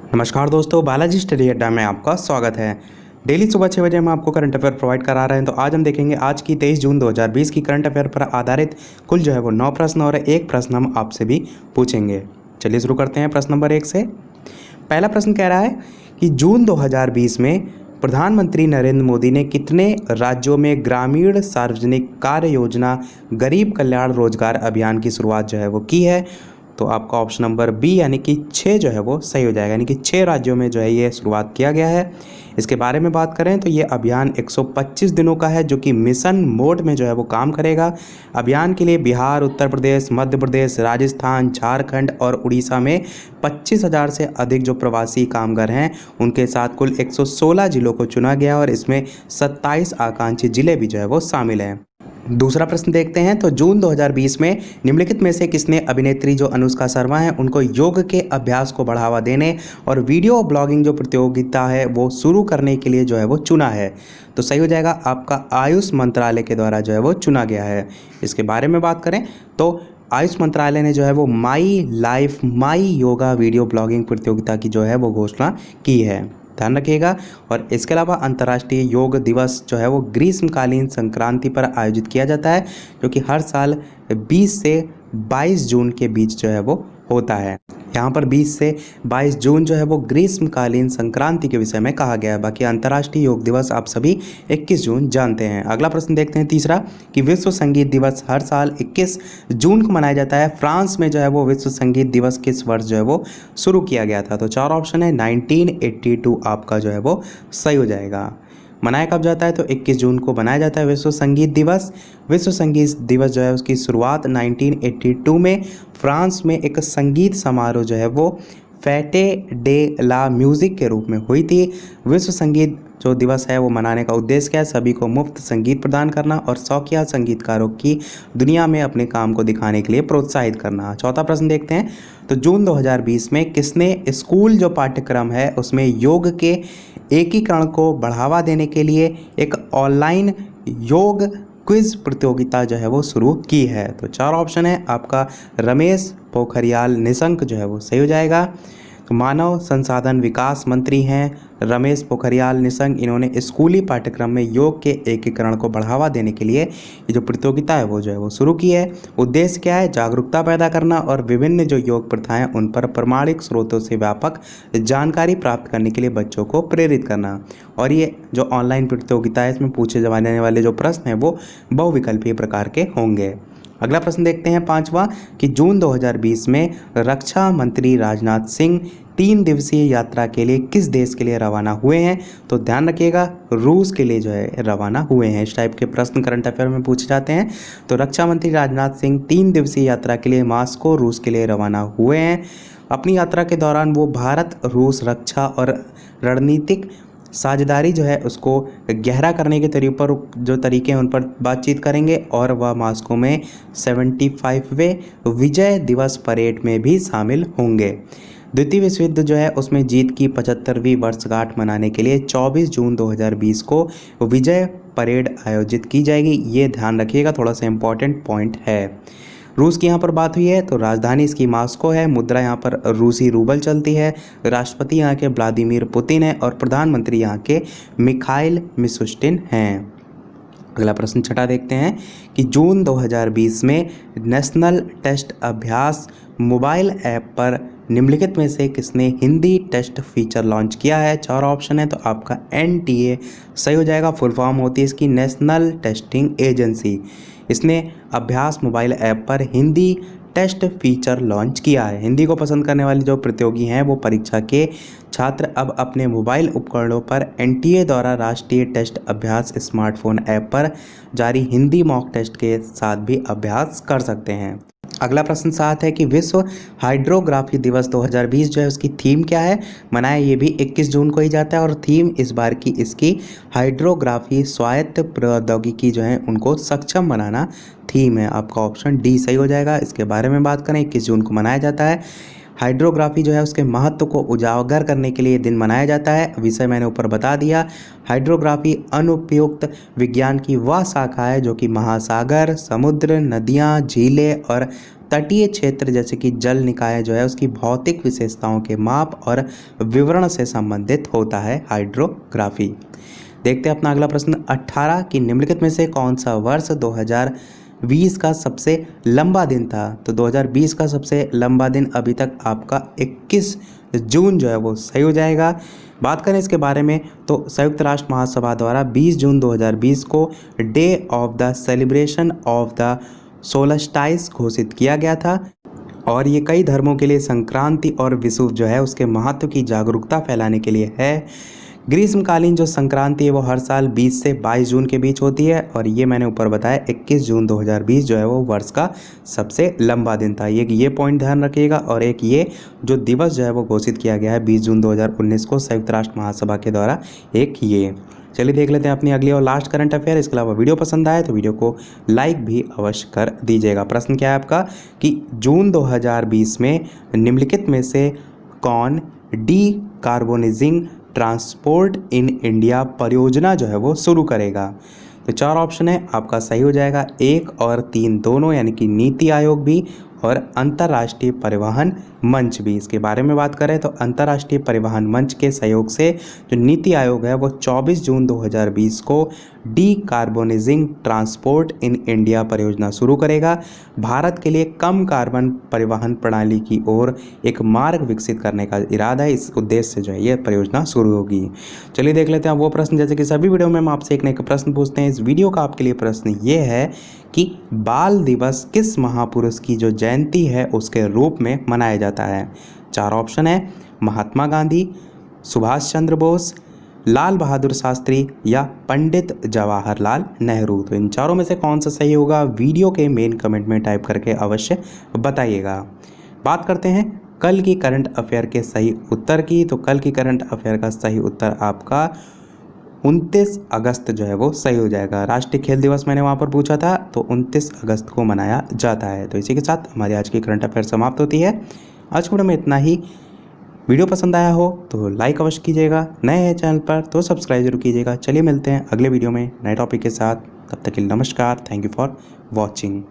नमस्कार दोस्तों, बालाजी स्टडी अड्डा में आपका स्वागत है। डेली सुबह 6 बजे हम आपको करंट अफेयर प्रोवाइड करा रहे हैं। तो आज हम देखेंगे आज की 23 जून 2020 की करंट अफेयर पर आधारित कुल जो है वो 9 प्रश्न और एक प्रश्न हम आपसे भी पूछेंगे। चलिए शुरू करते हैं प्रश्न नंबर 1 से। पहला प्रश्न कह रहा है कि जून 2020 में प्रधानमंत्री नरेंद्र मोदी ने कितने राज्यों में ग्रामीण सार्वजनिक कार्य योजना गरीब कल्याण रोजगार अभियान की शुरुआत जो है वो की है? तो आपका ऑप्शन नंबर बी यानी कि 6 जो है वो सही हो जाएगा, यानी कि 6 राज्यों में जो है ये शुरुआत किया गया है। इसके बारे में बात करें तो ये अभियान 125 दिनों का है जो कि मिशन मोड में जो है वो काम करेगा। अभियान के लिए बिहार, उत्तर प्रदेश, मध्य प्रदेश, राजस्थान, झारखंड और उड़ीसा में 25,000 से अधिक जो प्रवासी कामगार हैं उनके साथ कुल 116 जिलों को चुना गया और इसमें 27 आकांक्षी जिले भी जो है वो शामिल हैं। दूसरा प्रश्न देखते हैं। तो जून 2020 में निम्नलिखित में से किसने अभिनेत्री जो अनुष्का शर्मा है उनको योग के अभ्यास को बढ़ावा देने और वीडियो ब्लॉगिंग जो प्रतियोगिता है वो शुरू करने के लिए जो है वो चुना है? तो सही हो जाएगा आपका आयुष मंत्रालय के द्वारा जो है वो चुना गया है। इसके बारे में बात करें तो आयुष मंत्रालय ने जो है वो my life my yoga video blogging प्रतियोगिता की जो है वो घोषणा की है, ध्यान रखिएगा। और इसके अलावा अंतर्राष्ट्रीय योग दिवस जो है वो ग्रीष्मकालीन संक्रांति पर आयोजित किया जाता है जो कि हर साल 20 से 22 जून के बीच जो है वो होता है। यहाँ पर 20 से 22 जून जो है वो ग्रीष्मकालीन संक्रांति के विषय में कहा गया है। बाकी अंतर्राष्ट्रीय योग दिवस आप सभी 21 जून जानते हैं। अगला प्रश्न देखते हैं तीसरा कि विश्व संगीत दिवस हर साल 21 जून को मनाया जाता है। फ्रांस में जो है वो विश्व संगीत दिवस किस वर्ष जो है वो शुरू किया गया था? तो 4 ऑप्शन है। 1982 आपका जो है वो सही हो जाएगा। मनाया कब जाता है? तो 21 जून को मनाया जाता है विश्व संगीत दिवस। विश्व संगीत दिवस जो है उसकी शुरुआत 1982 में फ्रांस में एक संगीत समारोह जो है वो फेटे डे ला म्यूज़िक के रूप में हुई थी। विश्व संगीत जो दिवस है वो मनाने का उद्देश्य क्या है? सभी को मुफ्त संगीत प्रदान करना और शौकिया संगीतकारों की दुनिया में अपने काम को दिखाने के लिए प्रोत्साहित करना। चौथा प्रश्न देखते हैं। तो जून 2020 में किसने स्कूल जो पाठ्यक्रम है उसमें योग के एकीकरण को बढ़ावा देने के लिए एक ऑनलाइन योग क्विज प्रतियोगिता जो है वो शुरू की है? तो 4 ऑप्शन है आपका रमेश पोखरियाल निशंक जो है वो सही हो जाएगा। तो मानव संसाधन विकास मंत्री हैं रमेश पोखरियाल निशंक। इन्होंने स्कूली पाठ्यक्रम में योग के एकीकरण को बढ़ावा देने के लिए ये जो प्रतियोगिता है वो जो है वो शुरू की है। उद्देश्य क्या है? जागरूकता पैदा करना और विभिन्न जो योग प्रथाएं उन पर प्रमाणिक स्रोतों से व्यापक जानकारी प्राप्त करने के लिए बच्चों को प्रेरित करना। और ये जो ऑनलाइन प्रतियोगिता है इसमें पूछे जाने वाले जो प्रश्न हैं वो बहुविकल्पीय प्रकार के होंगे। अगला प्रश्न देखते हैं पांचवा कि जून 2020 में रक्षा मंत्री राजनाथ सिंह 3 दिवसीय यात्रा के लिए किस देश के लिए रवाना हुए हैं? तो ध्यान रखिएगा रूस के लिए जो है रवाना हुए हैं। इस टाइप के प्रश्न करंट अफेयर में पूछे जाते हैं। तो रक्षा मंत्री राजनाथ सिंह 3 दिवसीय यात्रा के लिए मॉस्को रूस के लिए रवाना हुए हैं। अपनी यात्रा के दौरान वो भारत रूस रक्षा और रणनीतिक साझेदारी जो है उसको गहरा करने के तरीके हैं उन पर बातचीत करेंगे और वह मॉस्को में 75वें विजय दिवस परेड में भी शामिल होंगे। द्वितीय विश्व युद्ध जो है उसमें जीत की 75वीं वर्षगांठ मनाने के लिए 24 जून 2020 को विजय परेड आयोजित की जाएगी। ये ध्यान रखिएगा, थोड़ा सा इम्पॉर्टेंट पॉइंट है। रूस की यहाँ पर बात हुई है तो राजधानी इसकी मॉस्को है। मुद्रा यहाँ पर रूसी रूबल चलती है। राष्ट्रपति यहाँ के व्लादिमीर पुतिन है और प्रधानमंत्री यहाँ के मिखाइल मिशुस्टिन हैं। अगला प्रश्न छठा देखते हैं कि जून 2020 में नेशनल टेस्ट अभ्यास मोबाइल ऐप पर निम्नलिखित में से किसने हिंदी टेस्ट फीचर लॉन्च किया है? 4 ऑप्शन है। तो आपका NTA सही हो जाएगा। फुल फॉर्म होती है इसकी नेशनल टेस्टिंग एजेंसी। इसने अभ्यास मोबाइल ऐप पर हिंदी टेस्ट फीचर लॉन्च किया है। हिंदी को पसंद करने वाले जो प्रतियोगी हैं वो परीक्षा के छात्र अब अपने मोबाइल उपकरणों पर NTA द्वारा राष्ट्रीय टेस्ट अभ्यास स्मार्टफोन ऐप पर जारी हिंदी मॉक टेस्ट के साथ भी अभ्यास कर सकते हैं। अगला प्रश्न 7 है कि विश्व हाइड्रोग्राफी दिवस 2020 जो है उसकी थीम क्या है? मनाया ये भी 21 जून को ही जाता है और थीम इस बार की इसकी हाइड्रोग्राफी स्वायत्त प्रौद्योगिकी जो है उनको सक्षम बनाना थीम है। आपका ऑप्शन डी सही हो जाएगा। इसके बारे में बात करें 21 जून को मनाया जाता है। हाइड्रोग्राफी जो है उसके महत्व को उजागर करने के लिए दिन मनाया जाता है। विषय मैंने ऊपर बता दिया। हाइड्रोग्राफी अनुपयुक्त विज्ञान की वह शाखा है जो कि महासागर, समुद्र, नदियाँ, झीलें और तटीय क्षेत्र जैसे कि जल निकाय जो है उसकी भौतिक विशेषताओं के माप और विवरण से संबंधित होता है हाइड्रोग्राफी। देखते हैं अपना अगला प्रश्न। 18 की निम्नलिखित में से कौन सा वर्ष 2020 का सबसे लंबा दिन था? तो 2020 का सबसे लंबा दिन अभी तक आपका 21 जून जो है वो सही हो जाएगा। बात करें इसके बारे में तो संयुक्त राष्ट्र महासभा द्वारा 20 जून 2020 को day of the celebration of the solstice घोषित किया गया था और ये कई धर्मों के लिए संक्रांति और विषुव जो है उसके महत्व की जागरूकता फैलाने के लिए है। ग्रीष्मकालीन जो संक्रांति है वो हर साल 20 से 22 जून के बीच होती है और ये मैंने ऊपर बताया 21 जून 2020 जो है वो वर्ष का सबसे लंबा दिन था। ये पॉइंट ध्यान रखिएगा। और एक ये जो दिवस जो है वो घोषित किया गया है 20 जून 2019 को संयुक्त राष्ट्र महासभा के द्वारा एक ये। चलिए देख लेते हैं अपनी अगली और लास्ट करंट अफेयर। इसके अलावा वीडियो पसंद आए तो वीडियो को लाइक भी अवश्य कर दीजिएगा। प्रश्न क्या है आपका कि जून 2020 में निम्नलिखित में से कौन डीकार्बोनाइजिंग ट्रांसपोर्ट इन इंडिया परियोजना जो है वो शुरू करेगा? तो 4 ऑप्शन है आपका सही हो जाएगा 1 और 3 दोनों, यानी कि नीति आयोग भी और अंतर्राष्ट्रीय परिवहन मंच भी। इसके बारे में बात करें तो अंतर्राष्ट्रीय परिवहन मंच के सहयोग से जो नीति आयोग है वो 24 जून 2020 को डीकार्बोनाइजिंग ट्रांसपोर्ट इन इंडिया परियोजना शुरू करेगा। भारत के लिए कम कार्बन परिवहन प्रणाली की ओर एक मार्ग विकसित करने का इरादा है। इस उद्देश्य से जो है ये परियोजना शुरू होगी। चलिए देख लेते हैं वो प्रश्न। जैसे कि सभी वीडियो में हम आपसे एक न एक प्रश्न पूछते हैं। इस वीडियो का आपके लिए प्रश्न ये है कि बाल दिवस किस महापुरुष की जो जयंती है उसके रूप में मनाया जाता है? 4 ऑप्शन है महात्मा गांधी, सुभाष चंद्र बोस, लाल बहादुर शास्त्री या पंडित जवाहरलाल नेहरू। तो इन चारों में से कौन सा सही होगा वीडियो के मेन कमेंट में टाइप करके अवश्य बताइएगा। बात करते हैं कल की करंट अफेयर के सही उत्तर की। तो कल की करंट अफेयर का सही उत्तर आपका 29 अगस्त जो है वो सही हो जाएगा। राष्ट्रीय खेल दिवस मैंने वहाँ पर पूछा था तो 29 अगस्त को मनाया जाता है। तो इसी के साथ हमारी आज की करंट अफेयर समाप्त होती है। आज के वीडियो में इतना ही। वीडियो पसंद आया हो तो लाइक अवश्य कीजिएगा, नए हैं चैनल पर तो सब्सक्राइब जरूर कीजिएगा। चलिए मिलते हैं अगले वीडियो में नए टॉपिक के साथ। तब तक के लिए नमस्कार। Thank you for watching.